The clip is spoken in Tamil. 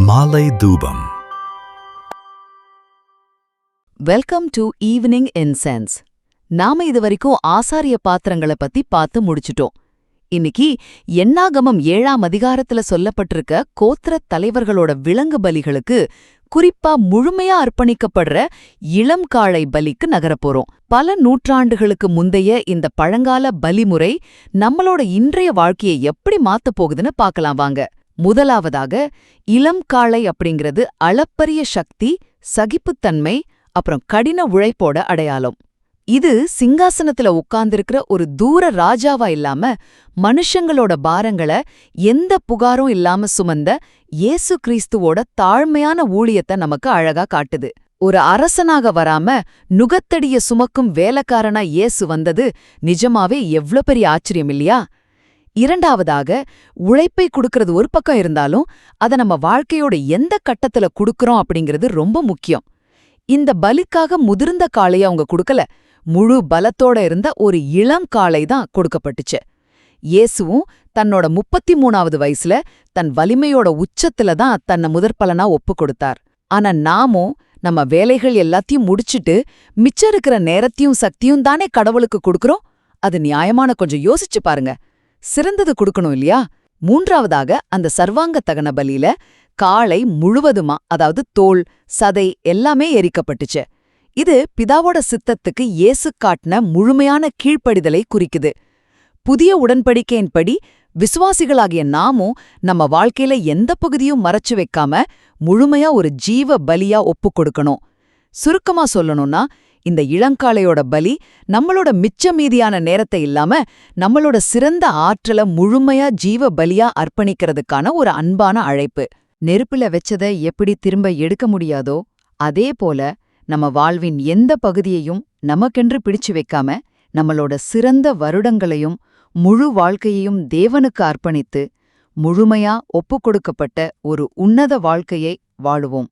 மாலை தூபம். Welcome to evening incense. நாம இதுவரைக்கும் ஆசாரிய பாத்திரங்களை பத்தி பார்த்து முடிச்சிட்டோம். இன்னைக்கு எண்ணாகமம் 7ஆம் அதிகாரத்துல சொல்லப்பட்டிருக்க கோத்திரத் தலைவர்களோட விலங்கு பலிகளுக்கு, குறிப்பா முழுமையா அர்ப்பணிக்கப்படுற இளம் காளை பலிக்கு நகரப்போறோம். பல நூற்றாண்டுகளுக்கு முந்தைய இந்த பழங்கால பலிமுறை நம்மளோட இன்றைய வாழ்க்கையை எப்படி மாத்தப் போகுதுன்னு பார்க்கலாம் வாங்க. முதலாவதாக, இளம் காளை அப்படிங்கிறது அளப்பரிய சக்தி, சகிப்புத்தன்மை, அப்புறம் கடின உழைப்போட அடையாளம். இது சிங்காசனத்துல உட்கார்ந்திருக்கிற ஒரு தூர ராஜாவா இல்லாம, மனுஷங்களோட பாரங்களை எந்த புகாரும் இல்லாம சுமந்த இயேசு கிறிஸ்துவோட தாழ்மையான ஊழியத்தை நமக்கு அழகா காட்டுது. ஒரு அரசனாக வராம நுகத்தடிய சுமக்கும் வேலைக்காரனா இயேசு வந்தது நிஜமாவே எவ்ளோ பெரிய ஆச்சரியம் இல்லையா? இரண்டாவதாக, உழைப்பை கொடுக்கறது ஒரு பக்கம் இருந்தாலும் அதை நம்ம வாழ்க்கையோட எந்த கட்டத்துல குடுக்கறோம் அப்படிங்கிறது ரொம்ப முக்கியம். இந்த பலிக்காக முதிர்ந்த காளையை அவங்க கொடுக்கல, முழு பலத்தோட இருந்த ஒரு இளம் காளை தான் கொடுக்கப்பட்டுச்சு. இயேசுவும் தன்னோட 33வது வயசுல தன் வலிமையோட உச்சத்துல தான் தன்னை முதற்பலனா ஒப்பு கொடுத்தார். ஆனா நாமும் நம்ம வேலைகள் எல்லாத்தையும் முடிச்சிட்டு மிச்சம் இருக்கிற நேரத்தையும் சக்தியும் தானே கடவுளுக்கு கொடுக்கறோம். அது நியாயமான? கொஞ்சம் யோசிச்சு பாருங்க. சிறந்தது கொடுக்கணும் இல்லையா? மூன்றாவதாக, அந்த சர்வாங்க தகன பலியில காளை முழுவதுமா, அதாவது தோல், சதை எல்லாமே எரிக்கப்பட்டுச்சு. இது பிதாவோட சித்தத்துக்கு இயேசு காட்டின முழுமையான கீழ்ப்படிதலை குறிக்குது. புதிய உடன்படிக்கையின்படி விசுவாசிகளாகிய நாமும் நம்ம வாழ்க்கையில எந்த பகுதியும் மறைச்சு வைக்காம முழுமையா ஒரு ஜீவ பலியா ஒப்புக் கொடுக்கணும். சுருக்கமா சொல்லணும்னா, இந்த இளங்காளையோட பலி நம்மளோட மிச்ச மீதியான நேரத்தை இல்லாம நம்மளோட சிறந்த ஆற்றலை முழுமையா ஜீவ பலியா அர்ப்பணிக்கிறதுக்கான ஒரு அன்பான அழைப்பு. நெருப்புல வெச்சதை எப்படி திரும்ப எடுக்க முடியாதோ, அதே போல நம்ம வாழ்வின் எந்த பகுதியையும் நமக்கென்று பிடிச்சு வைக்காம நம்மளோட சிறந்த வருடங்களையும் முழு வாழ்க்கையையும் தேவனுக்கு அர்ப்பணித்து முழுமையா ஒப்புக்கொடுக்கப்பட்ட ஒரு உன்னத வாழ்க்கையை வாழுவோம்.